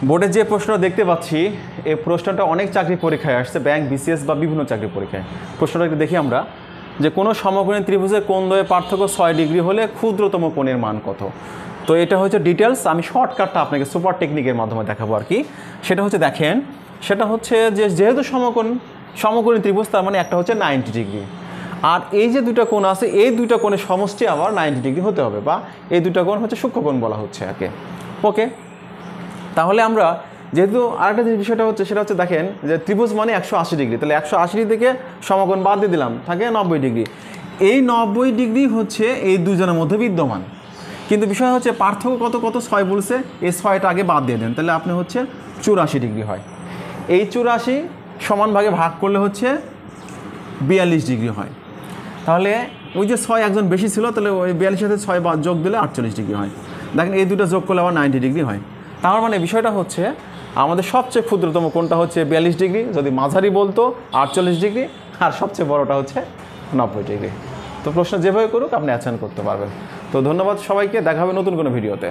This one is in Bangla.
বোর্ডে যে প্রশ্নটা দেখতে পাচ্ছি এই প্রশ্নটা অনেক চাকরি পরীক্ষায় আসছে, ব্যাংক, বিসিএস বা বিভিন্ন চাকরি পরীক্ষায়। প্রশ্নটা একটু দেখি আমরা, যে কোনো সমকোণী ত্রিভুজের কোণদ্বয়ের পার্থক্য 6 ডিগ্রি হলে ক্ষুদ্রতম কোণের মান কত। তো এটা হচ্ছে ডিটেলস, আমি শর্টকাটটা আপনাকে সুপার টেকনিকের মাধ্যমে দেখাবো আর কি। সেটা হচ্ছে দেখেন, সেটা হচ্ছে যে যেহেতু সমকোণী ত্রিভুজ, তার মানে একটা হচ্ছে 90 ডিগ্রি, আর এই যে দুটো কোণ আছে এই দুটো কোণের সমষ্টি আবার 90 ডিগ্রি হতে হবে, বা এই দুটো কোণ হচ্ছে সূক্ষ্মকোণ বলা হচ্ছে একে। ওকে, তাহলে আমরা যেহেতু আরেকটা যে বিষয়টা হচ্ছে সেটা হচ্ছে দেখেন যে ত্রিভুজ মানে 180 ডিগ্রি, তাহলে 180 ডিগ্রি থেকে সমকোণ বাদ দিয়ে দিলাম, থাকে 90 ডিগ্রি। এই 90 ডিগ্রি হচ্ছে এই দুজনের মধ্যে বিদ্যমান, কিন্তু বিষয় হচ্ছে পার্থক্য কত কত 6 বলছে, এই 6টা আগে বাদ দিয়ে দেন, তাহলে আপনি হচ্ছে 84 ডিগ্রি হয়। এই 84 সমান ভাগে ভাগ করলে হচ্ছে 42 ডিগ্রি হয়। তাহলে ওই যে 6 একজন বেশি ছিল, তাহলে ওই 42 সাথে 6 যোগ দিলে 48 ডিগ্রি হয়। দেখেন এই দুটো যোগ করলে আবার 90 ডিগ্রি হয়। তার মানে বিষয়টা হচ্ছে আমাদের সবচেয়ে ক্ষুদ্রতম কোণটা হচ্ছে 42 ডিগ্রি, যদি মাঝারি বলতো 48 ডিগ্রি, আর সবচেয়ে বড়টা হচ্ছে 90 ডিগ্রি। তো প্রশ্ন যেভাবে করুক আপনি অ্যানসার করতে পারবেন। তো ধন্যবাদ সবাইকে, দেখা হবে নতুন কোনো ভিডিওতে।